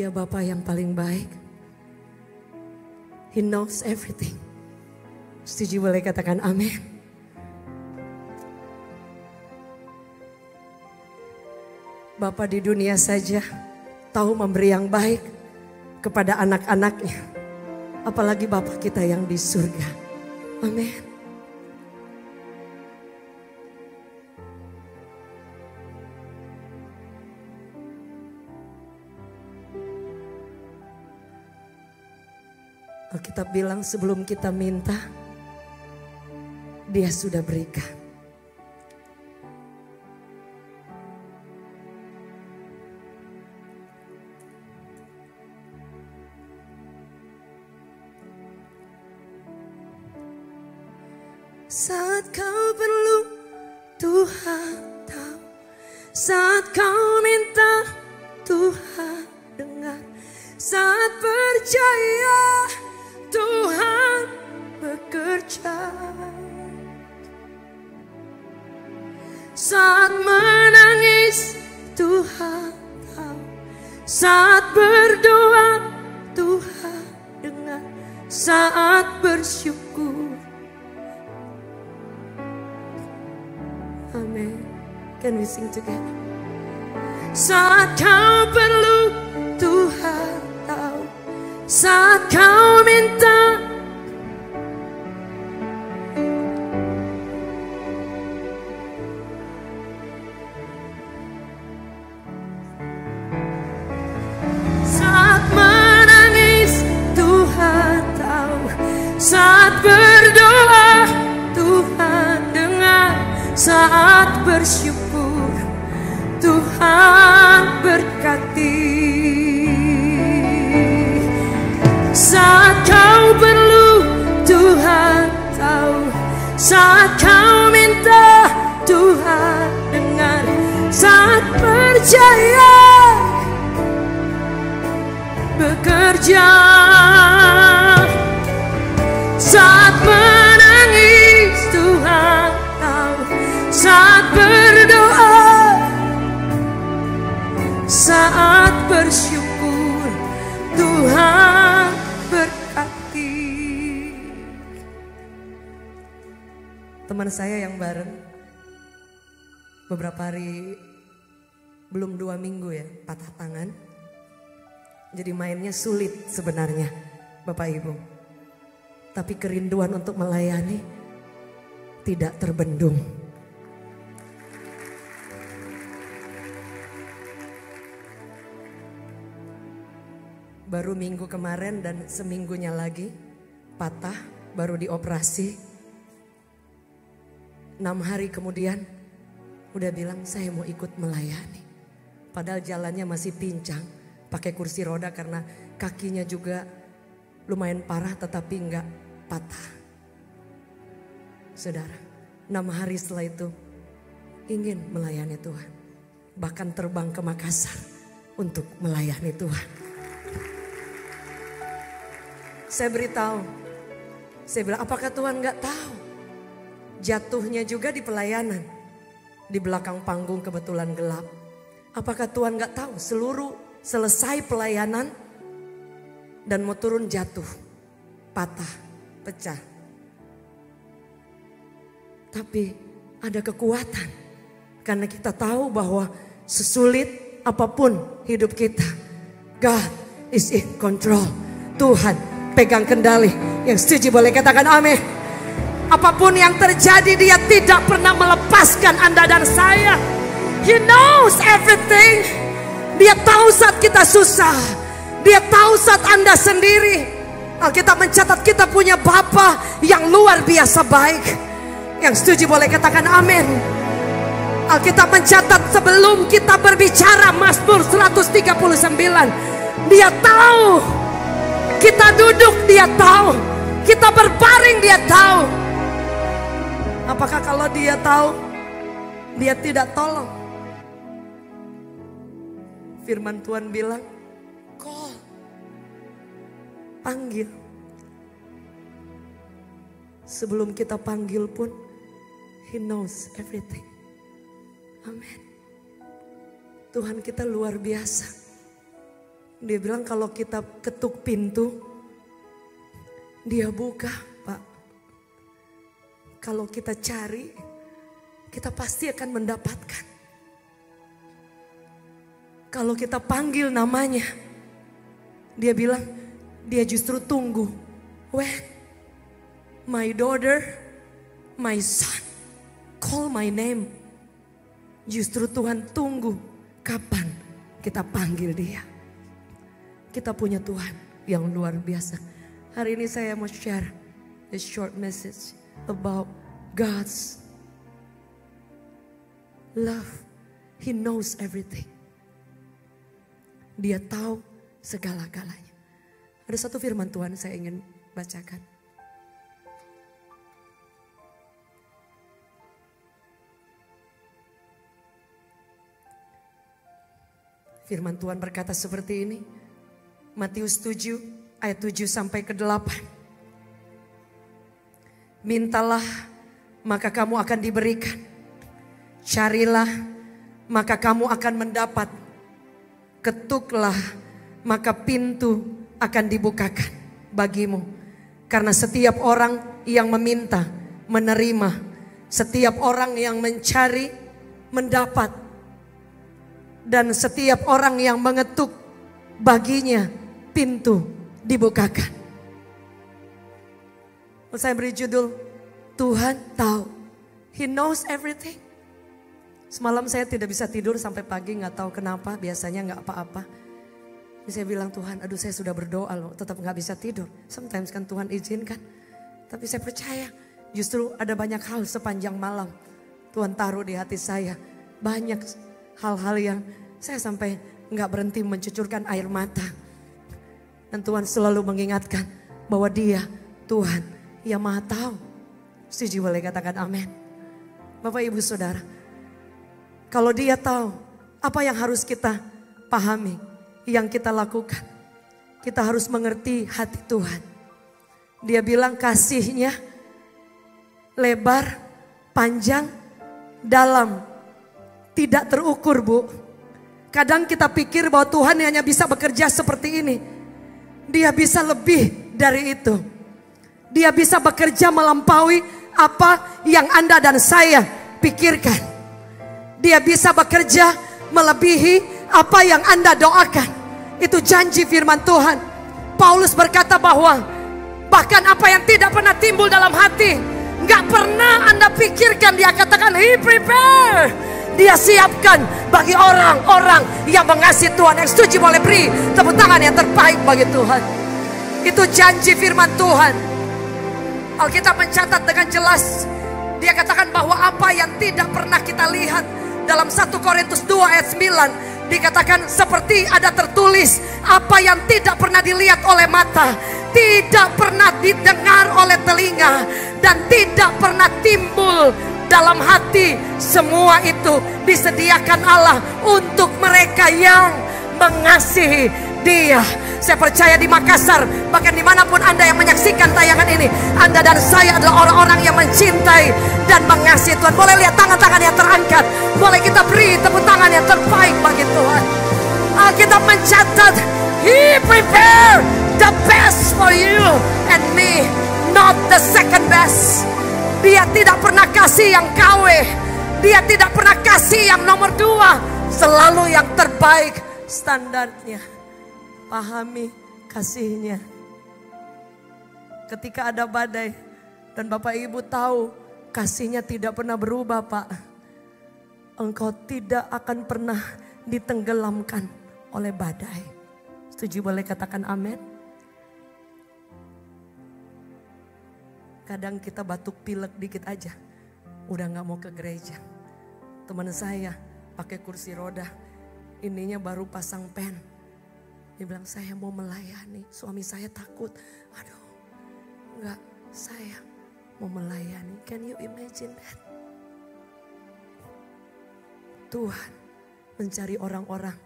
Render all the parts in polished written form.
Dia Bapa yang paling baik. He knows everything. Setuju boleh katakan amin. Bapa di dunia saja tahu memberi yang baik kepada anak-anaknya. Apalagi Bapa kita yang di surga. Amin. Alkitab bilang sebelum kita minta, Dia sudah berikan. Saat kau perlu, Tuhan tahu. Saat kau minta, Tuhan dengar. Saat percaya, Tuhan bekerja. Saat menangis, Tuhan tahu. Saat berdoa, Tuhan dengar. Saat bersyukur. Amin. Can we sing together? Saat kau perlu, Tuhan tahu. Saat kau minta, saat menangis, Tuhan tahu. Saat berdoa, Tuhan dengar. Saat bersyukur, Tuhan berkati. Saat kau perlu, Tuhan tahu. Saat kau minta, Tuhan dengar. Saat percaya, bekerja. Saat menangis, Tuhan tahu. Saat berdoa, saat bersyukur, Tuhan berkati. Teman saya yang bareng beberapa hari, belum 2 minggu ya, patah tangan. Jadi mainnya sulit sebenarnya Bapak Ibu. Tapi kerinduan untuk melayani tidak terbendung. Baru minggu kemarin dan seminggunya lagi patah, baru dioperasi. 6 hari kemudian udah bilang saya mau ikut melayani. Padahal jalannya masih pincang, pakai kursi roda karena kakinya juga lumayan parah tetapi enggak patah. Saudara, 6 hari setelah itu ingin melayani Tuhan. Bahkan terbang ke Makassar untuk melayani Tuhan. Saya beritahu, saya bilang apakah Tuhan gak tahu? Jatuhnya juga di pelayanan. Di belakang panggung kebetulan gelap. Apakah Tuhan gak tahu selesai pelayanan dan mau turun jatuh, patah, pecah. Tapi ada kekuatan karena kita tahu bahwa sesulit apapun hidup kita, God is in control. Tuhan pegang kendali. Yang setuju boleh katakan amin. Apapun yang terjadi, Dia tidak pernah melepaskan Anda dan saya. He knows everything. Dia tahu saat kita susah. Dia tahu saat Anda sendiri. Alkitab mencatat kita punya Bapa yang luar biasa baik. Yang setuju boleh katakan amin. Alkitab mencatat sebelum kita berbicara Mazmur 139. Dia tahu. Kita duduk, Dia tahu. Kita berbaring, Dia tahu. Apakah kalau Dia tahu, Dia tidak tolong? Firman Tuhan bilang, call, panggil. Sebelum kita panggil pun, He knows everything. Amin. Tuhan kita luar biasa. Dia bilang kalau kita ketuk pintu, dia buka, Pak. Kalau kita cari, kita pasti akan mendapatkan. Kalau kita panggil namanya, dia bilang, dia justru tunggu. When my daughter, my son, call my name. Justru Tuhan tunggu kapan kita panggil dia. Kita punya Tuhan yang luar biasa. Hari ini saya mau share a short message about God's love. He knows everything. Dia tahu segala-galanya. Ada satu firman Tuhan saya ingin bacakan. Firman Tuhan berkata seperti ini. Matius 7 ayat 7 sampai ke 8. Mintalah maka kamu akan diberikan. Carilah maka kamu akan mendapat. Ketuklah maka pintu akan dibukakan bagimu. Karena setiap orang yang meminta menerima. Setiap orang yang mencari mendapat. Dan setiap orang yang mengetuk baginya pintu dibukakan. Saya beri judul, Tuhan tahu. He knows everything. Semalam saya tidak bisa tidur sampai pagi, nggak tahu kenapa. Biasanya nggak apa-apa. Saya bilang, Tuhan, aduh saya sudah berdoa loh, tetap nggak bisa tidur. Sometimes kan Tuhan izinkan. Tapi saya percaya justru ada banyak hal sepanjang malam Tuhan taruh di hati saya. Banyak hal-hal yang saya sampai nggak berhenti mencucurkan air mata. Dan Tuhan selalu mengingatkan bahwa Dia Tuhan yang Maha Tahu. Setuju boleh katakan amin. Bapak Ibu Saudara, kalau Dia tahu apa yang harus kita pahami, yang kita lakukan, kita harus mengerti hati Tuhan. Dia bilang kasih-Nya lebar, panjang, dalam, tidak terukur, Bu. Kadang kita pikir bahwa Tuhan hanya bisa bekerja seperti ini. Dia bisa lebih dari itu. Dia bisa bekerja melampaui apa yang Anda dan saya pikirkan. Dia bisa bekerja melebihi apa yang Anda doakan. Itu janji firman Tuhan. Paulus berkata bahwa bahkan apa yang tidak pernah timbul dalam hati, gak pernah Anda pikirkan, Dia katakan He prepare. Dia siapkan bagi orang-orang yang mengasihi Tuhan. Yang setuju boleh beri tepuk tangan yang terbaik bagi Tuhan. Itu janji firman Tuhan. Alkitab mencatat dengan jelas. Dia katakan bahwa apa yang tidak pernah kita lihat. Dalam 1 Korintus 2 ayat 9 dikatakan seperti ada tertulis, apa yang tidak pernah dilihat oleh mata, tidak pernah didengar oleh telinga, dan tidak pernah timbul dalam hati, semua itu disediakan Allah untuk mereka yang mengasihi Dia. Saya percaya di Makassar, bahkan dimanapun Anda yang menyaksikan tayangan ini, Anda dan saya adalah orang-orang yang mencintai dan mengasihi Tuhan. Boleh lihat tangan-tangan yang terangkat, boleh kita beri tepuk tangan yang terbaik bagi Tuhan. Alkitab mencatat, He prepare the best for you and me, not the second best. Dia tidak pernah kasih yang KW. Dia tidak pernah kasih yang nomor 2. Selalu yang terbaik standarnya. Pahami kasih-Nya. Ketika ada badai dan Bapak Ibu tahu kasih-Nya tidak pernah berubah, Pak. Engkau tidak akan pernah ditenggelamkan oleh badai. Setuju boleh katakan amin? Kadang kita batuk pilek dikit aja, udah gak mau ke gereja. Teman saya pakai kursi roda, ininya baru pasang pen. Dia bilang, saya mau melayani. Suami saya takut. Aduh, enggak, saya mau melayani. Can you imagine that? Tuhan mencari orang-orang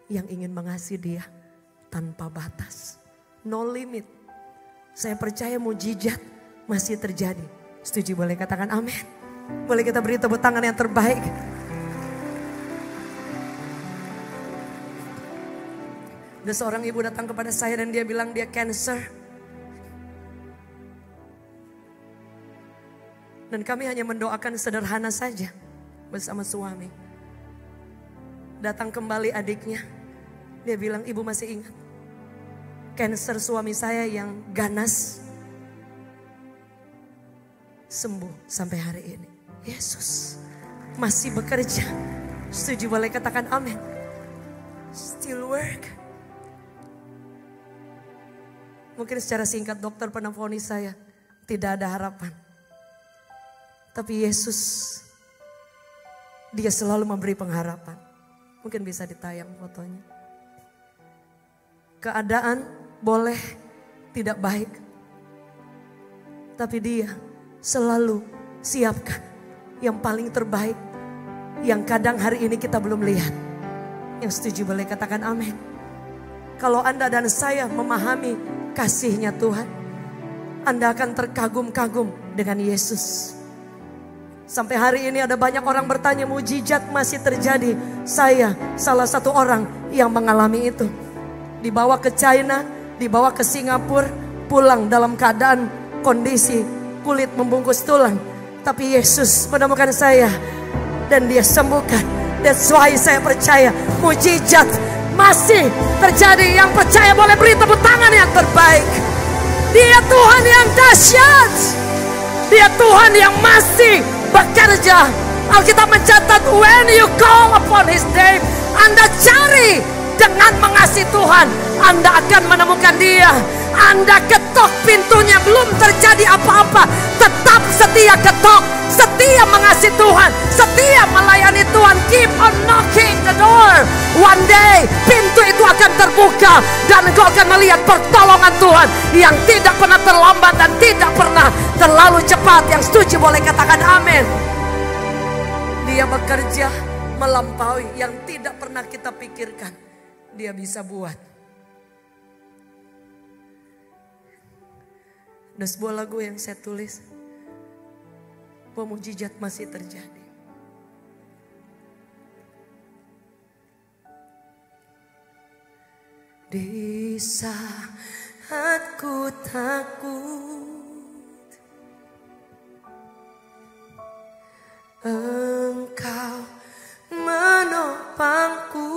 yang ingin mengasihi Dia tanpa batas. No limit. Saya percaya mujizat masih terjadi. Setuju boleh katakan amin. Boleh kita beri tepuk tangan yang terbaik. Ada seorang ibu datang kepada saya dan dia bilang dia cancer. Dan kami hanya mendoakan sederhana saja bersama suami. Datang kembali adiknya. Dia bilang, ibu masih ingat cancer suami saya yang ganas sembuh sampai hari ini. Yesus masih bekerja. Setuju, boleh katakan amin. Still work. Mungkin secara singkat dokter pernah vonis saya tidak ada harapan. Tapi Yesus, dia selalu memberi pengharapan. Mungkin bisa ditayang fotonya. Keadaan boleh tidak baik. Tapi dia selalu siapkan yang paling terbaik. Yang kadang hari ini kita belum lihat. Yang setuju boleh katakan amin. Kalau Anda dan saya memahami kasih-Nya Tuhan, Anda akan terkagum-kagum dengan Yesus. Sampai hari ini ada banyak orang bertanya, mujizat masih terjadi. Saya salah satu orang yang mengalami itu. Dibawa ke China, dibawa ke Singapura, pulang dalam keadaan kondisi kulit membungkus tulang. Tapi Yesus menemukan saya dan dia sembuhkan. That's why saya percaya mujizat masih terjadi. Yang percaya boleh beri tepuk tangan yang terbaik. Dia Tuhan yang dahsyat. Dia Tuhan yang masih bekerja. Alkitab mencatat, when you call upon His name, Anda cari dengan mengasihi Tuhan, Anda akan menemukan Dia. Anda ketok pintunya, belum terjadi apa-apa, tetap setia ketok, setia mengasihi Tuhan, setia melayani Tuhan. Keep on knocking the door. One day pintu itu akan terbuka dan engkau akan melihat pertolongan Tuhan yang tidak pernah terlambat dan tidak pernah terlalu cepat. Yang setuju boleh katakan amin. Dia bekerja melampaui yang tidak pernah kita pikirkan. Dia bisa buat. Ada sebuah lagu yang saya tulis, bahwa mujizat masih terjadi. Di saat ku takut, Engkau menopangku.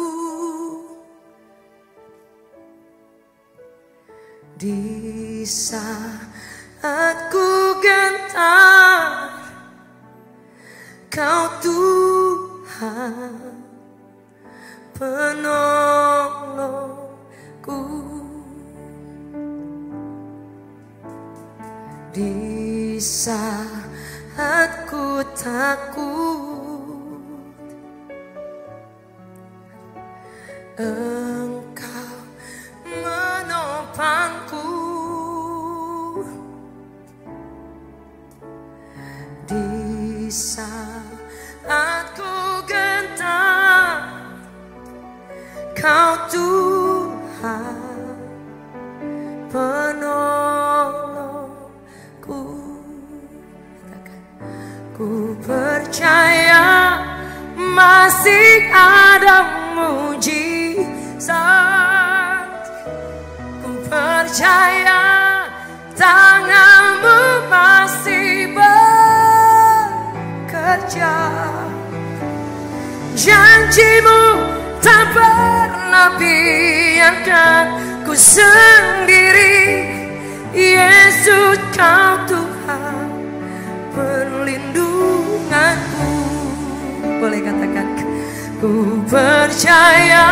Di saat ku gentar, Kau Tuhan penolongku. Di saat ku takut, Engkau menopangku. Di saat ku gentar, Kau Tuhan penolongku. Ku percaya masih ada mujizat. Ku percaya tangan-Mu masih bekerja. Janji-Mu tak pernah biarkan ku sendiri. Yesus, Kau Tuhan perlindunganku. Boleh katakan, ku percaya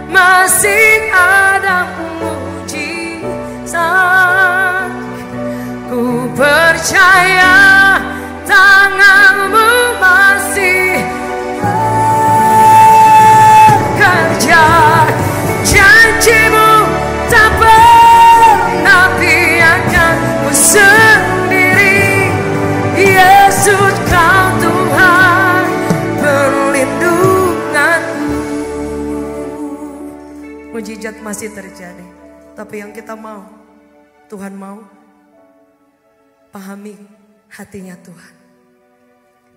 masih ada mujizat. Ku percaya tangan-Mu masih bekerja. Janji-Mu tak pernah biarkan ku sendiri. Yesus, Kau Tuhan perlindunganku. Mujizat masih terjadi. Tapi yang kita mau, Tuhan mau pahami hatinya Tuhan.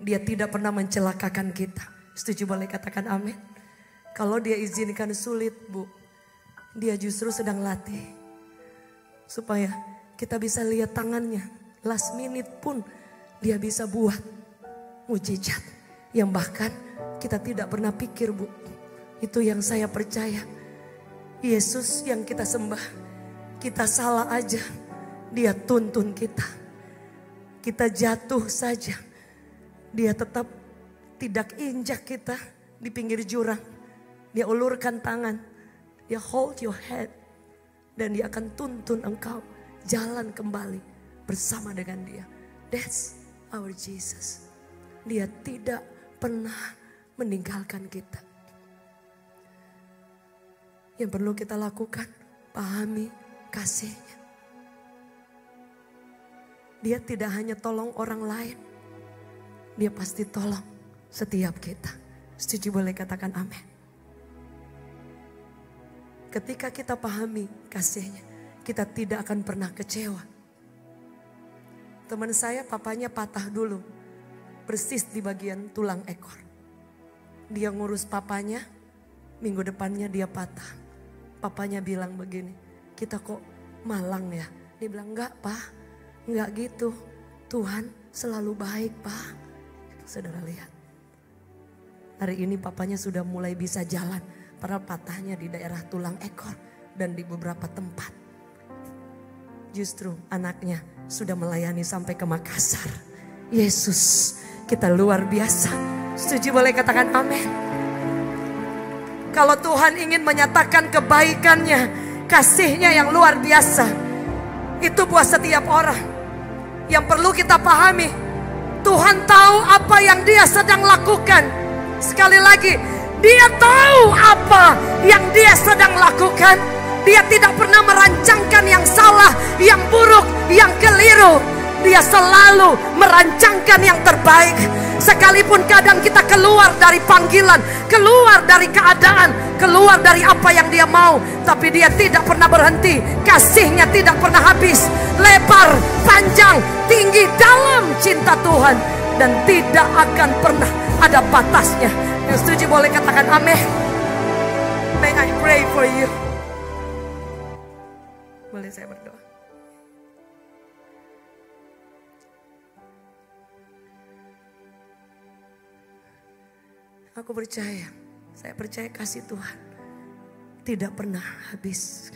Dia tidak pernah mencelakakan kita. Setuju boleh katakan amin. Kalau Dia izinkan sulit, Bu, Dia justru sedang latih supaya kita bisa lihat tangannya. Last minute pun dia bisa buat mujizat yang bahkan kita tidak pernah pikir, Bu. Itu yang saya percaya. Yesus yang kita sembah, kita salah aja, dia tuntun kita. Kita jatuh saja, dia tetap tidak injak kita di pinggir jurang. Dia ulurkan tangan, dia hold your head, dan dia akan tuntun engkau jalan kembali bersama dengan dia. That's our Jesus. Dia tidak pernah meninggalkan kita. Yang perlu kita lakukan, pahami kasih-Nya. Dia tidak hanya tolong orang lain, dia pasti tolong setiap kita. Setuju boleh katakan amin. Ketika kita pahami kasih-Nya, kita tidak akan pernah kecewa. Teman saya papanya patah dulu, persis di bagian tulang ekor. Dia ngurus papanya, minggu depannya dia patah. Papanya bilang begini, kita kok malang ya? Dia bilang, enggak Pak, enggak gitu. Tuhan selalu baik Pak. Saudara lihat. Hari ini papanya sudah mulai bisa jalan. Padahal patahnya di daerah tulang ekor dan di beberapa tempat. Justru anaknya sudah melayani sampai ke Makassar. Yesus, kita luar biasa. Setuju boleh katakan amin. Kalau Tuhan ingin menyatakan kebaikannya, kasih-Nya yang luar biasa, itu buat setiap orang. Yang perlu kita pahami, Tuhan tahu apa yang dia sedang lakukan. Sekali lagi, dia tahu apa yang dia sedang lakukan. Dia tidak pernah merancangkan yang salah, yang buruk, yang keliru. Dia selalu merancangkan yang terbaik. Sekalipun kadang kita keluar dari panggilan, keluar dari keadaan, keluar dari apa yang dia mau, tapi dia tidak pernah berhenti. Kasih-Nya tidak pernah habis. Lebar, panjang, tinggi, dalam cinta Tuhan. Dan tidak akan pernah ada batasnya. Yang setuju boleh katakan amin. May I pray for you. Boleh saya berdoa? Aku percaya, saya percaya kasih Tuhan tidak pernah habis.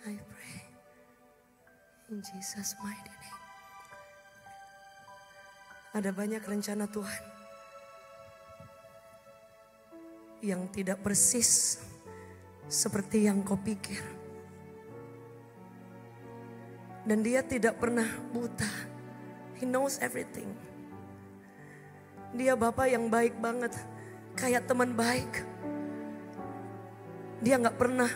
I pray in Jesus' mighty name. Ada banyak rencana Tuhan yang tidak persis seperti yang kau pikir. Dan dia tidak pernah buta. He knows everything. Dia Bapa yang baik banget. Kayak teman baik. Dia gak pernah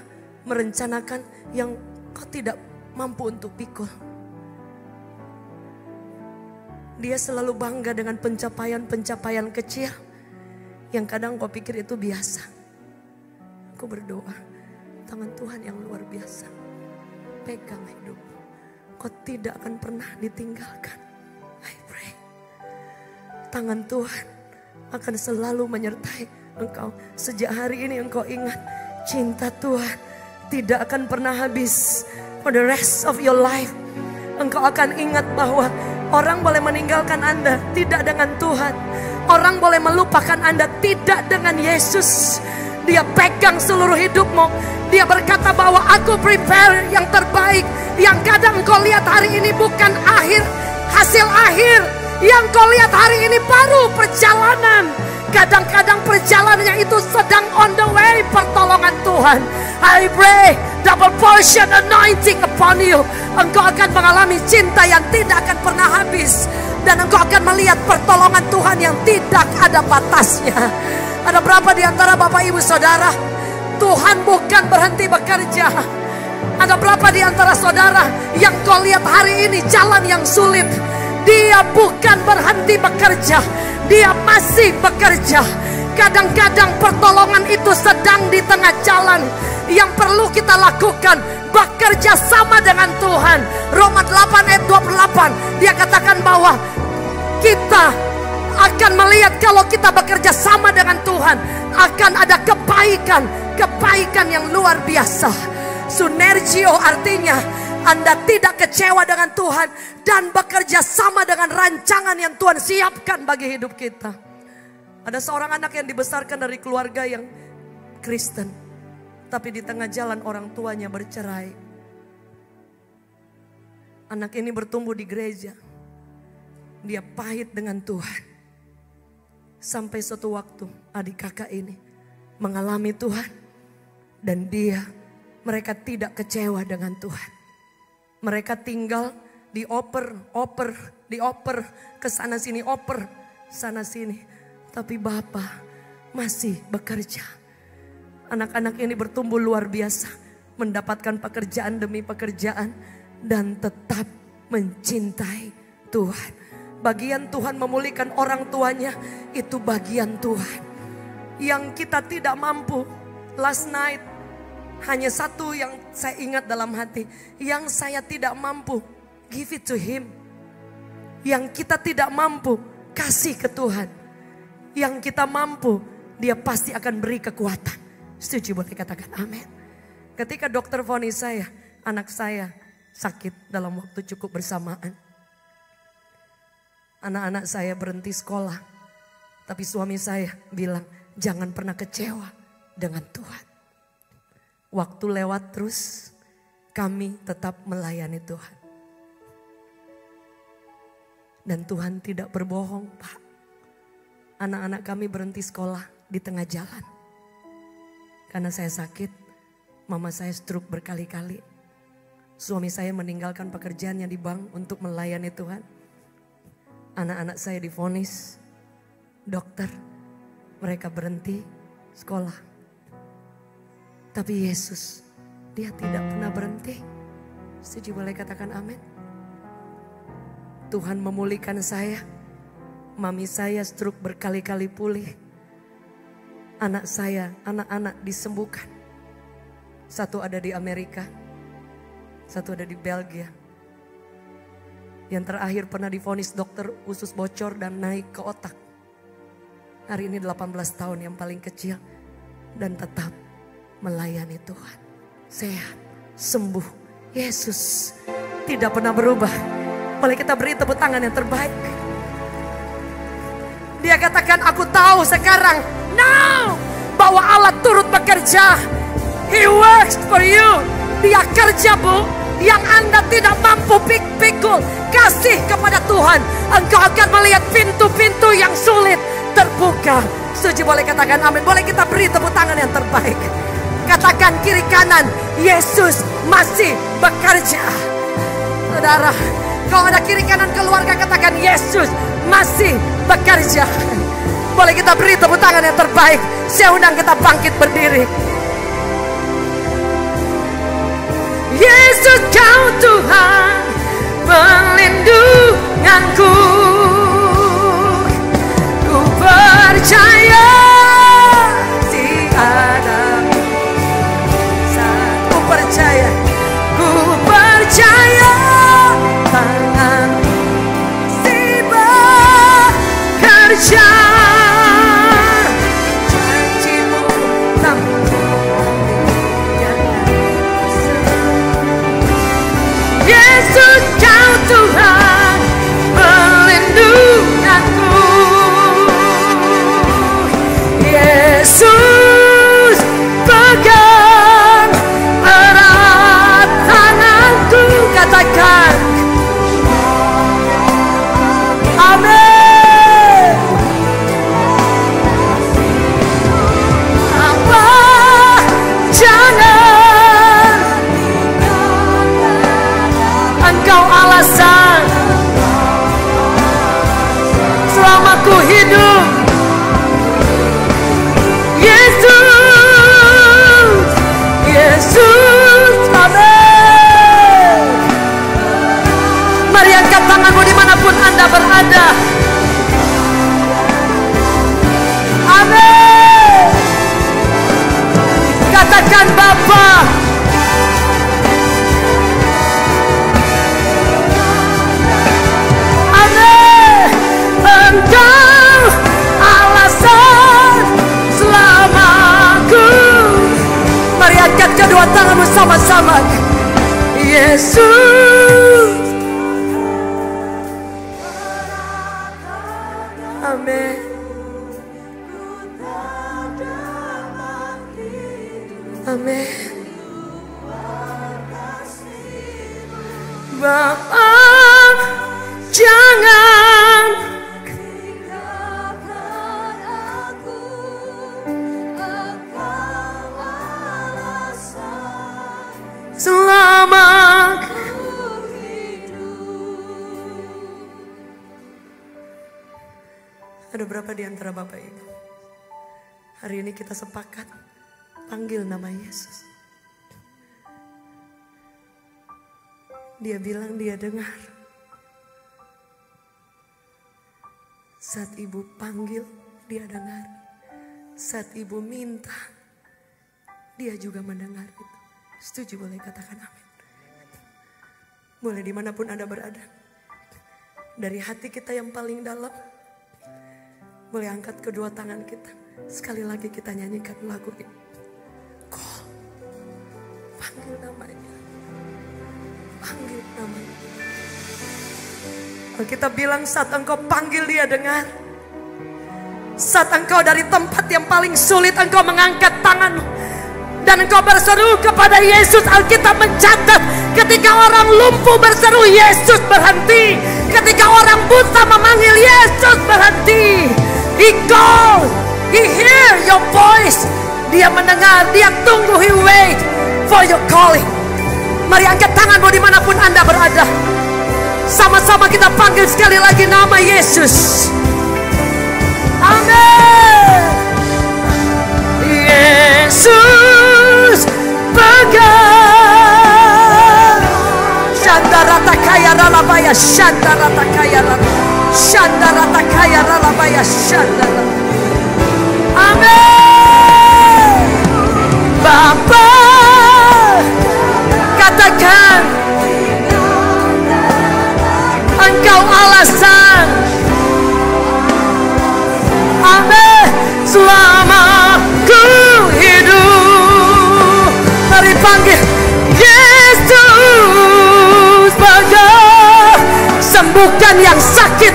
merencanakan yang kau tidak mampu untuk pikul. Dia selalu bangga dengan pencapaian-pencapaian kecil yang kadang kau pikir itu biasa. Aku berdoa, tangan Tuhan yang luar biasa pegang hidupmu. Kau tidak akan pernah ditinggalkan. I pray, tangan Tuhan akan selalu menyertai engkau. Sejak hari ini engkau ingat, cinta Tuhan tidak akan pernah habis. For the rest of your life, engkau akan ingat bahwa orang boleh meninggalkan Anda, tidak dengan Tuhan. Orang boleh melupakan Anda, tidak dengan Yesus. Dia pegang seluruh hidupmu. Dia berkata bahwa aku prepare yang terbaik. Yang kadang kau lihat hari ini bukan hasil akhir. Yang kau lihat hari ini baru perjalanan. Kadang-kadang perjalanannya itu sedang on the way pertolongan Tuhan. I pray double portion anointing upon you. Engkau akan mengalami cinta yang tidak akan pernah habis. Dan engkau akan melihat pertolongan Tuhan yang tidak ada batasnya. Ada berapa di antara Bapak Ibu Saudara, Tuhan bukan berhenti bekerja. Ada berapa di antara saudara yang kau lihat hari ini jalan yang sulit, Dia bukan berhenti bekerja. Dia masih bekerja. Kadang-kadang pertolongan itu sedang di tengah jalan. Yang perlu kita lakukan, bekerja sama dengan Tuhan. Roma 8 ayat 28, dia katakan bahwa kita akan melihat kalau kita bekerja sama dengan Tuhan, akan ada kebaikan yang luar biasa. Synergio artinya Anda tidak kecewa dengan Tuhan dan bekerja sama dengan rancangan yang Tuhan siapkan bagi hidup kita. Ada seorang anak yang dibesarkan dari keluarga yang Kristen, tapi di tengah jalan orang tuanya bercerai. Anak ini bertumbuh di gereja. Dia pahit dengan Tuhan. Sampai suatu waktu adik kakak ini mengalami Tuhan. Dan mereka tidak kecewa dengan Tuhan. Mereka tinggal dioper, ke sana sini, sana sini. Tapi Bapa masih bekerja. Anak-anak ini bertumbuh luar biasa, mendapatkan pekerjaan demi pekerjaan, dan tetap mencintai Tuhan. Bagian Tuhan memulihkan orang tuanya, itu bagian Tuhan. Yang kita tidak mampu, last night, hanya satu yang saya ingat dalam hati, yang saya tidak mampu, give it to Him. Yang kita tidak mampu, kasih ke Tuhan. Yang kita mampu, Dia pasti akan beri kekuatan. Setuju, boleh katakan amin. Ketika dokter vonis saya, anak saya sakit dalam waktu cukup bersamaan. Anak-anak saya berhenti sekolah. Tapi suami saya bilang, jangan pernah kecewa dengan Tuhan. Waktu lewat terus, kami tetap melayani Tuhan. Dan Tuhan tidak berbohong, Pak. Anak-anak kami berhenti sekolah di tengah jalan. Karena saya sakit, mama saya stroke berkali-kali. Suami saya meninggalkan pekerjaannya di bank untuk melayani Tuhan. Anak-anak saya divonis dokter, mereka berhenti sekolah. Tapi Yesus, Dia tidak pernah berhenti. Setuju, boleh katakan amin. Tuhan memulihkan saya. Mami saya stroke berkali-kali pulih. Anak saya, anak-anak disembuhkan. Satu ada di Amerika, satu ada di Belgia. Yang terakhir pernah divonis dokter usus bocor dan naik ke otak. Hari ini 18 tahun, yang paling kecil. Dan tetap melayani Tuhan. Sehat, sembuh. Yesus tidak pernah berubah. Boleh kita beri tepuk tangan yang terbaik. Dia katakan, aku tahu sekarang, now, bahwa Allah turut bekerja. He works for you. Dia kerja, Bu, yang Anda tidak mampu pikul. Kasih kepada Tuhan. Engkau akan melihat pintu-pintu yang sulit terbuka. Setuju, boleh katakan amin. Boleh kita beri tepuk tangan yang terbaik. Katakan kiri kanan, Yesus masih bekerja. Saudara, kalau ada kiri kanan keluarga, katakan Yesus masih bekerja. Boleh kita beri tepuk tangan yang terbaik. Saya undang kita bangkit berdiri. Yesus, Kau Tuhan perlindunganku. Ku percaya tiada. Ku percaya tangan si bekerja. Janjimu tak Yesus, Kau Tuhan pelindung. Amin. Bapa, jangan tinggalkan aku, Engkau alasan selama ku hidup. Ada berapa di antara Bapak Ibu hari ini kita sepakat panggil nama Yesus? Dia bilang dia dengar. Saat ibu panggil, dia dengar. Saat ibu minta, dia juga mendengar itu. Setuju, boleh katakan amin. Boleh dimanapun Anda berada. Dari hati kita yang paling dalam, boleh angkat kedua tangan kita. Sekali lagi kita nyanyikan lagu ini. Call, panggil namanya. Panggil namanya. Kita bilang saat engkau panggil dia dengar. Saat engkau dari tempat yang paling sulit engkau mengangkat tanganmu dan engkau berseru kepada Yesus. Alkitab mencatat ketika orang lumpuh berseru, Yesus berhenti. Ketika orang buta memanggil, Yesus berhenti. He called, he hear your voice. Dia mendengar, dia tunggu, he wait for your calling. Mari angkat tanganmu dimanapun Anda berada. Sama-sama kita panggil sekali lagi nama Yesus. Amin. Yesus pegang. Shandarata kaya ralabaya, shandarata kaya ralabaya, shandarata kaya ralabaya, shandarata. Amin. Bapa, katakan Engkau alasan. Amin. Selama ku hidup. Mari panggil Yesus pegang. Sembuhkan yang sakit,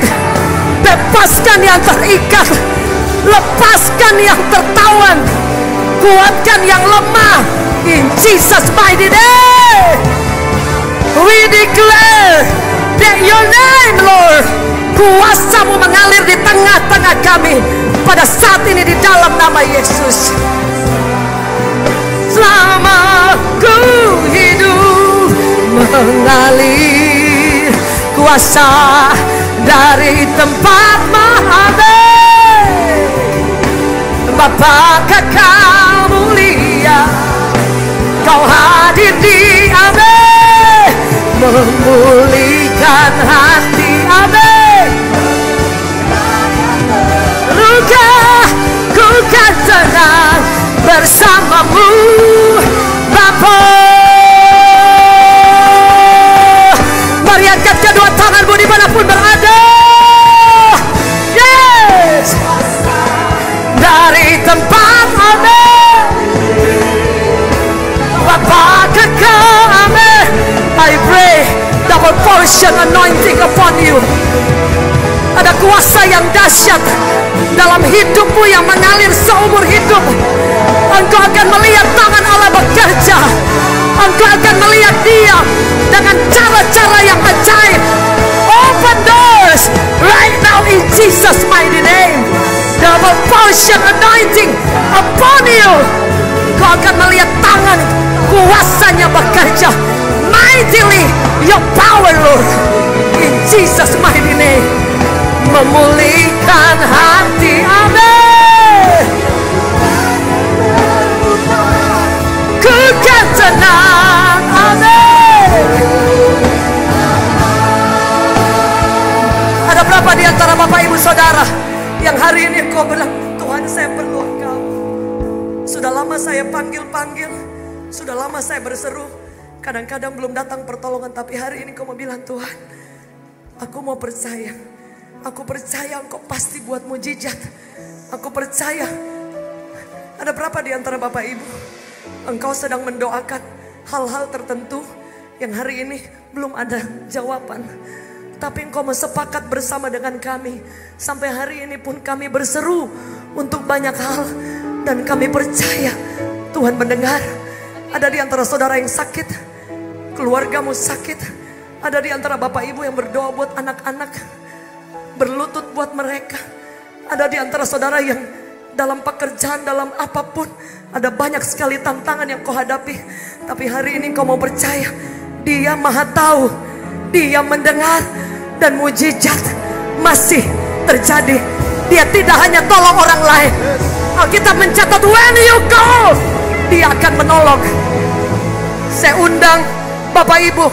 bebaskan yang terikat, lepaskan yang tertawan, kuatkan yang lemah. In Jesus mighty name, we declare that your name, Lord, kuasa-Mu mengalir di tengah-tengah kami pada saat ini di dalam nama Yesus. Selama ku hidup mengalir kuasa dari tempat Maha. Bapa kekal mulia, Kau hadir di amin, memulihkan hati amin. Luka ku kan tenang bersama-Mu Bapa. Mari angkat kedua tanganmu dimanapun berada. Yes, dari tempat amin, Bapa kekal amin. I pray double portion anointing upon you. Ada kuasa yang dahsyat dalam hidupmu yang mengalir seumur hidup. Engkau akan melihat tangan Allah bekerja. Engkau akan melihat Dia dengan cara-cara yang ajaib. Open doors right now in Jesus mighty name. Double portion anointing upon you. Kau akan melihat tangan kuasanya bekerja mightily, your power Lord, in Jesus mighty name. Memulihkan hati amin, ku kan tenang amin. Ada berapa di antara Bapak Ibu Saudara yang hari ini kau bilang, Tuhan saya perlu Engkau. Sudah lama saya panggil-panggil, sudah lama saya berseru, kadang-kadang belum datang pertolongan, tapi hari ini kau mau bilang, Tuhan, aku mau percaya. Aku percaya Engkau pasti buat mujizat. Aku percaya. Ada berapa di antara Bapak Ibu Engkau sedang mendoakan hal-hal tertentu yang hari ini belum ada jawaban, tapi Engkau mau sepakat bersama dengan kami. Sampai hari ini pun kami berseru untuk banyak hal, dan kami percaya Tuhan mendengar, Ada di antara saudara yang sakit, keluargamu sakit. Ada di antara bapak ibu yang berdoa buat anak-anak, berlutut buat mereka. Ada di antara saudara yang dalam pekerjaan, dalam apapun, ada banyak sekali tantangan yang kau hadapi. Tapi hari ini kau mau percaya, Dia Maha Tahu, Dia mendengar, dan mujizat masih terjadi. Dia tidak hanya tolong orang lain. Alkitab mencatat, when you go, Dia akan menolong. Saya undang Bapak Ibu,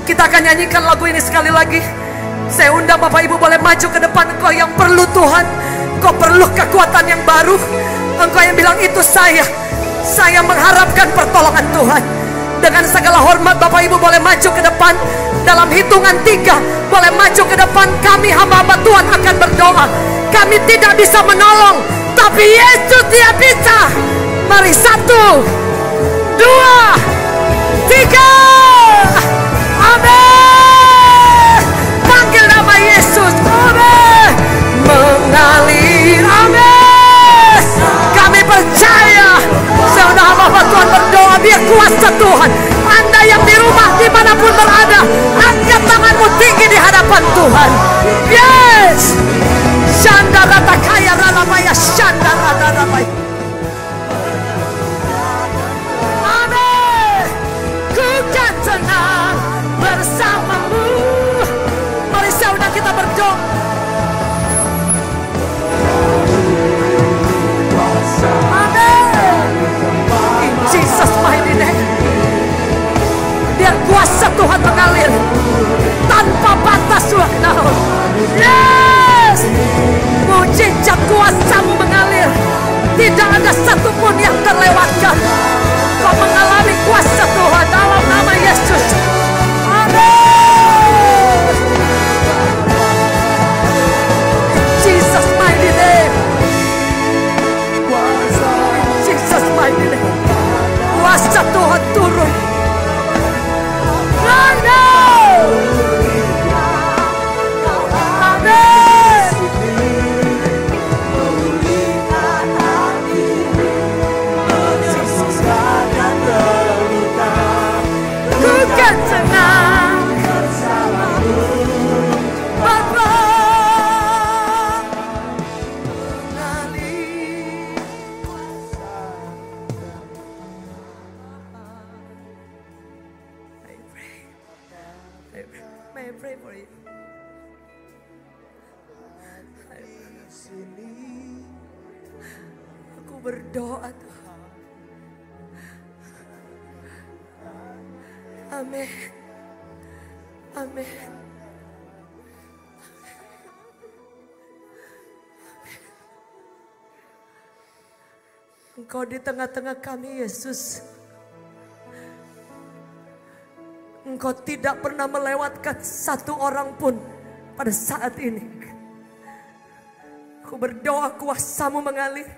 kita akan nyanyikan lagu ini sekali lagi. Saya undang Bapak Ibu boleh maju ke depan. Engkau yang perlu Tuhan, engkau perlu kekuatan yang baru. Engkau yang bilang itu saya mengharapkan pertolongan Tuhan. Dengan segala hormat Bapak Ibu boleh maju ke depan. Dalam hitungan 3 boleh maju ke depan. Kami hamba-hamba Tuhan akan berdoa. Kami tidak bisa menolong, tapi Yesus Dia bisa. Mari 1, 2, 3. Amin. Panggil nama Yesus. Amin. Mengalir. Amin. Kami percaya. Saudara hamba Tuhan berdoa, biar kuasa Tuhan. Anda yang di rumah dimanapun berada, angkat tanganmu tinggi di hadapan Tuhan. Yes. Shandarata kaya ralamaya shandarata ramai. Amin. Ku kan tenang bersamamu. Mari saudara kita berdoa. Amin. In Jesus mighty name. Biar kuasa Tuhan mengalir tanpa batas waktu. Yes. Mujizat kuasa-Mu mengalir. Tidak ada satupun yang terlewatkan. Kau mengalami kuasa Tuhan dalam nama Yesus. Amin. Jesus mighty name. Jesus mighty name. Kuasa Tuhan turun. Right now. Amin. Ku kan tenang Bapa. Mengalir. May I pray for you? Aku berdoa Tuhan. Amin. Amin. Engkau di tengah-tengah kami Yesus. Engkau tidak pernah melewatkan satu orang pun pada saat ini. Aku berdoa kuasa-Mu mengalir.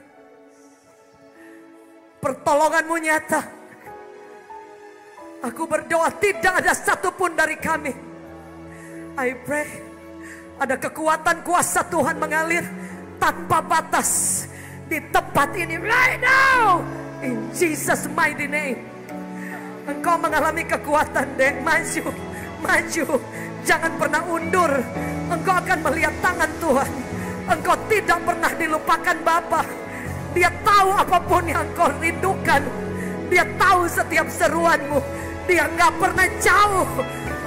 Pertolongan-Mu nyata. Aku berdoa tidak ada satupun dari kami. I pray ada kekuatan kuasa Tuhan mengalir tanpa batas di tempat ini right now. In Jesus mighty name. Engkau mengalami kekuatan, dek. Maju, maju. Jangan pernah undur. Engkau akan melihat tangan Tuhan. Engkau tidak pernah dilupakan Bapa. Dia tahu apapun yang kau rindukan. Dia tahu setiap seruanmu. Dia nggak pernah jauh.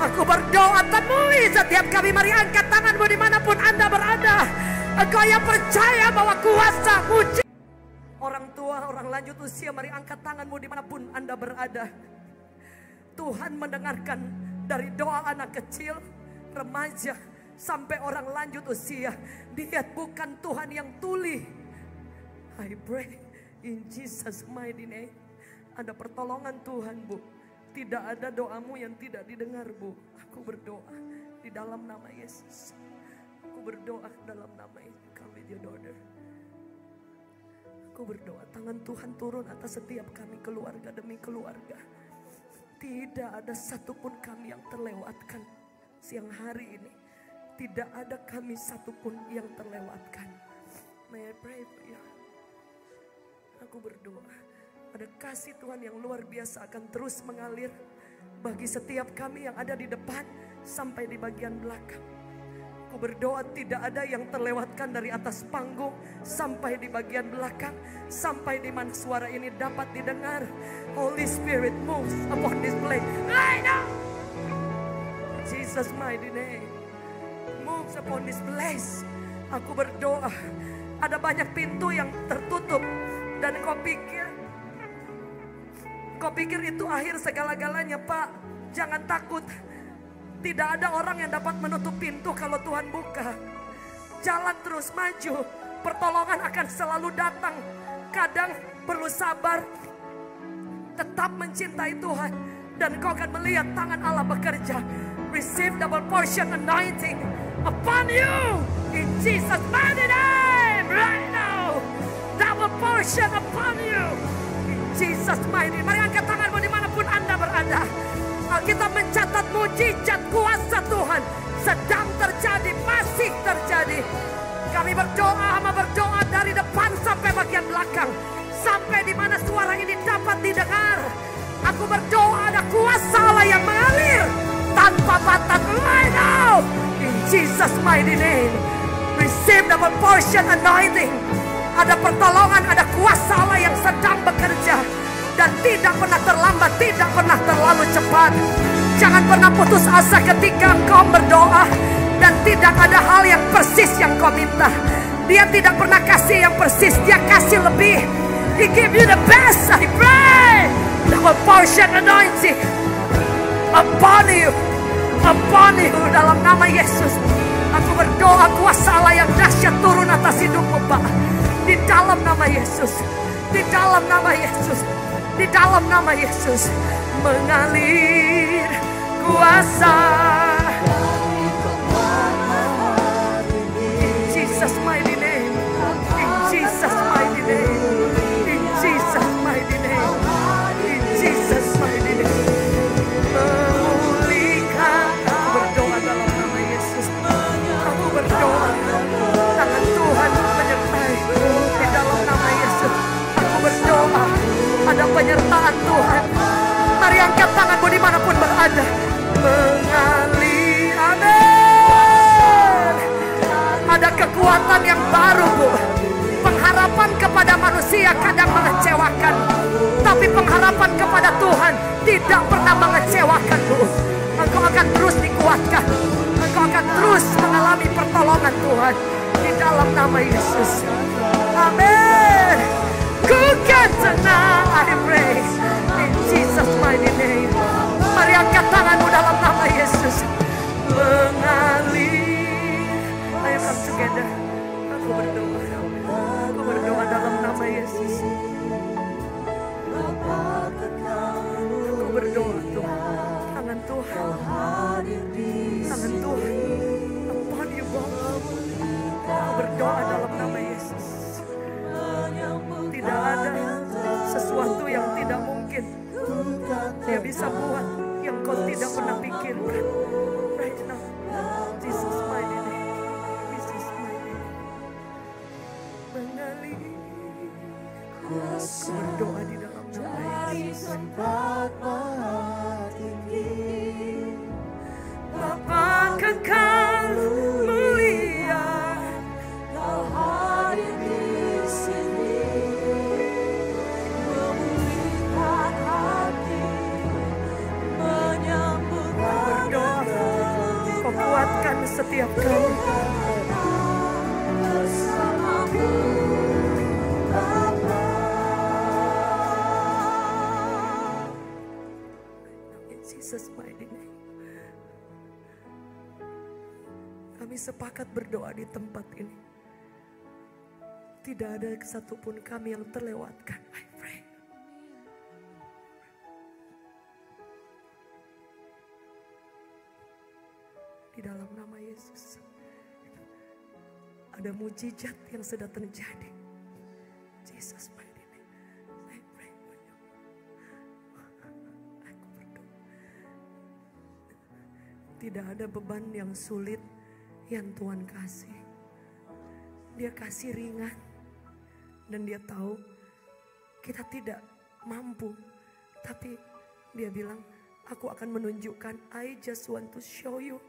Aku berdoa, temui setiap kami. Mari angkat tanganmu dimanapun Anda berada. Engkau yang percaya bahwa kuasa mujizat. Orang tua, orang lanjut usia, mari angkat tanganmu dimanapun Anda berada. Tuhan mendengarkan dari doa anak kecil, remaja, sampai orang lanjut usia. Dia bukan Tuhan yang tuli. I pray in Jesus mighty name. Ada pertolongan Tuhan, Bu. Tidak ada doamu yang tidak didengar, Bu. Aku berdoa di dalam nama Yesus. Aku berdoa dalam nama Yesus. Come with your daughter. Aku berdoa tangan Tuhan turun atas setiap kami, keluarga demi keluarga. Tidak ada satupun kami yang terlewatkan siang hari ini. Tidak ada kami satupun yang terlewatkan. May I pray for you? Aku berdoa Ada kasih Tuhan yang luar biasa akan terus mengalir bagi setiap kami yang ada di depan sampai di bagian belakang. Aku berdoa tidak ada yang terlewatkan dari atas panggung sampai di bagian belakang, sampai di mana suara ini dapat didengar. Holy Spirit moves upon this place right now. Jesus mighty name moves upon this place. Aku berdoa, ada banyak pintu yang tertutup dan kau pikir itu akhir segala-galanya. Pak, jangan takut. Tidak ada orang yang dapat menutup pintu kalau Tuhan buka. Jalan terus maju. Pertolongan akan selalu datang. Kadang perlu sabar. Tetap mencintai Tuhan. Dan kau akan melihat tangan Allah bekerja. Receive double portion anointing upon you. In Jesus' mighty name. Right now. Double portion upon you. In Jesus' mighty name. Mari angkat tanganmu dimanapun Anda berada. Kita mencatat mujizat kuasa Tuhan sedang terjadi, masih terjadi. Kami berdoa dari depan sampai bagian belakang, sampai di mana suara ini dapat didengar. Aku berdoa ada kuasa Allah yang mengalir tanpa batas right now. In Jesus' mighty name, receive double portion anointing. Ada pertolongan, ada kuasa Allah yang sedang bekerja. Dan tidak pernah terlambat, tidak pernah terlalu cepat. Jangan pernah putus asa ketika engkau berdoa. Dan tidak ada hal yang persis yang kau minta. Dia tidak pernah kasih yang persis, dia kasih lebih. He give you the best, I pray. Double portion anointing upon you dalam nama Yesus. Aku berdoa kuasa Allah yang dahsyat turun atas hidupmu, Pak. Di dalam nama Yesus, di dalam nama Yesus. Di dalam nama Yesus mengalir kuasa. In Jesus mighty name. In Jesus mighty name. In Jesus mighty name. In Jesus mighty name. Memulihkan. Aku berdoa dalam nama Yesus. Aku berdoa tangan Tuhan menyertai di dalam nama Yesus. Aku berdoa ada penyertaan Tuhan. Mari angkat tanganmu dimanapun berada. Mengalir, amin. Ada kekuatan yang baru, Bu. Pengharapan kepada manusia kadang mengecewakan, tapi pengharapan kepada Tuhan tidak pernah mengecewakan, Bu. Engkau akan terus dikuatkan. Engkau akan terus mengalami pertolongan Tuhan di dalam nama Yesus. Amin. Ku kan tenang, I pray in Jesus mighty name. Mari angkat tanganmu dalam nama Yesus. Mengalir. Ayo come together. Aku berdoa dalam nama Yesus. Aku berdoa Tuhan. Tangan Tuhan upon you both. Aku berdoa dalam nama Yesus. Tidak ada sesuatu yang tidak mungkin Dia bisa buat yang kau tidak pernah pikirkan. Right now, Jesus mighty name. Jesus mighty name. Mengalir. Aku berdoa di dalam nama Yesus. Bapa kekal mulia, Kau hadir di sini, memulihkan hati, menyambut berdoa. Kau kuatkan setiap kami bersamamu, Bapa. In Jesus mighty name. Kami sepakat berdoa di tempat ini. Tidak ada satupun kami yang terlewatkan. I pray. Di dalam nama Yesus. Ada mujizat yang sedang terjadi. Jesus mighty name. I pray for you. Aku berdoa. Tidak ada beban yang sulit yang Tuhan kasih. Dia kasih ringan. Dan Dia tahu kita tidak mampu. Tapi dia bilang, aku akan menunjukkan, I just want to show you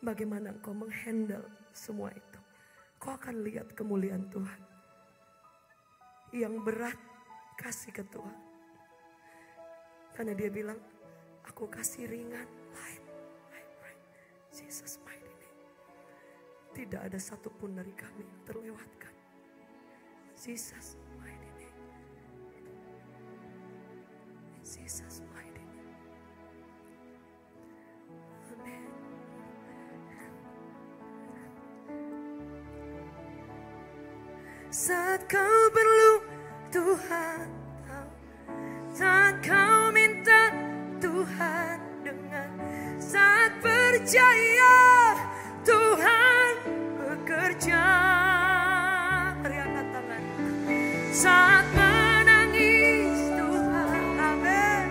bagaimana engkau menghandle semua itu. Kau akan lihat kemuliaan Tuhan. Yang berat kasih ke Tuhan. Karena dia bilang, aku kasih ringan, light, Jesus mighty name. Tidak ada satupun dari kami yang terlewatkan. Jesus mighty name. Jesus mighty name. Amen. Saat kau perlu, Tuhan tahu. Saat kau minta, Tuhan dengar. Saat percaya, Tuhan bekerja. Mari angkat tangan. Saat menangis, Tuhan amin.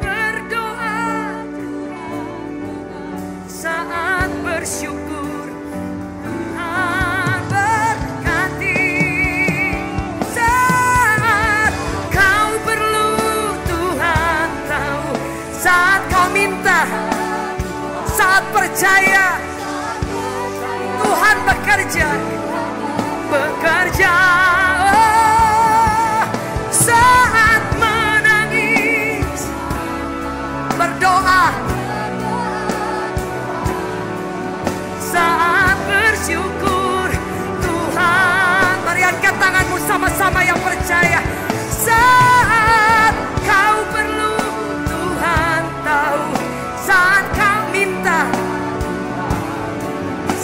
Berdoa, saat bersyukur, Tuhan berkati. Saat kau perlu, Tuhan tahu. Saat kau minta, saat percaya, Tuhan bekerja. Bekerja. Oh, saat menangis, berdoa, saat bersyukur, Tuhan. Mari angkat tanganmu sama-sama yang percaya. Saat kau perlu, Tuhan tahu. Saat kau minta,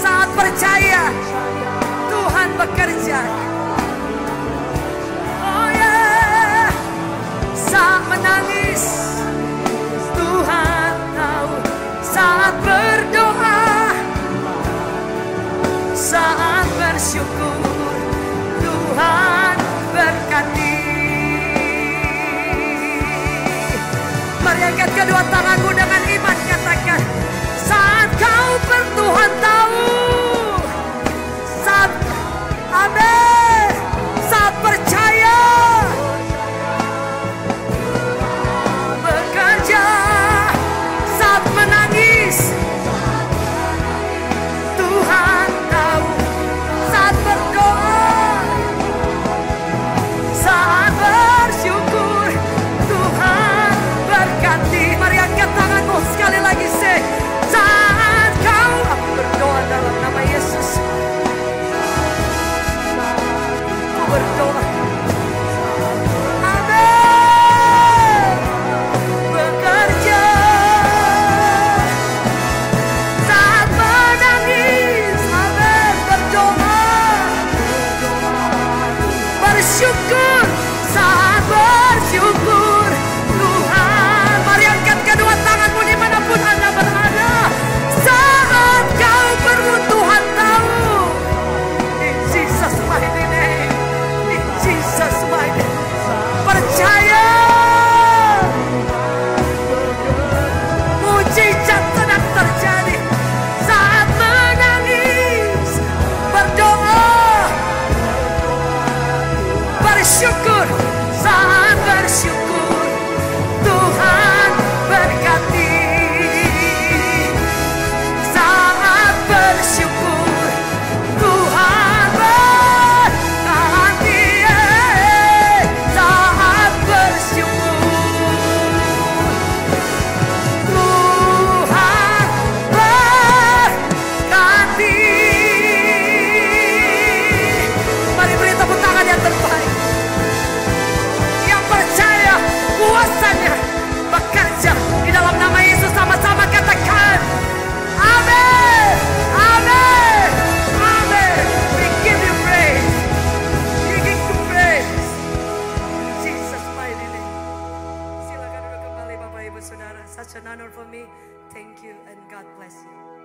saat percaya, Tuhan bekerja. Oh yeah. Saat menangis, Tuhan tahu. Saat berdoa, saat bersyukur, Tuhan berkati. Mari angkat kedua tanganmu dengan iman, katakan, saat kau Tuhan tahu. Saat amin, saat percaya, bekerja. Saat menangis, Tuhan tahu. Saat berdoa, saat bersyukur, Tuhan berkati. Mari angkat tanganmu sekali lagi, saat kau, aku berdoa dalam nama Yesus. Aku berdoa, amin, bekerja. Saat menangis, amin, berdoa, bersyukur. Saat bersyukur, Tuhan. Mari angkat kedua tanganmu dimanapun Anda berada. Saat kau perlu, Tuhan tahu. In Jesus mighty name. In Jesus mighty name. Percaya, mujizat sedang terjadi. Saat menangis, berdoa, bersyukur. Saat bersyukur, Tuhan berkati. Saat bersyukur, Tuhan berkati. Saat bersyukur, Tuhan berkati. Mari beri tepuk tangan yang terbaik. Yang percaya kuasanya bekerja di dalam nama Yesus, sama-sama katakan amin, amin, amin. We give you praise, we give you praise. Jesus mighty name. Silakan duduk kembali Bapak Ibu Saudara. Such an honor for me. Thank you and God bless you.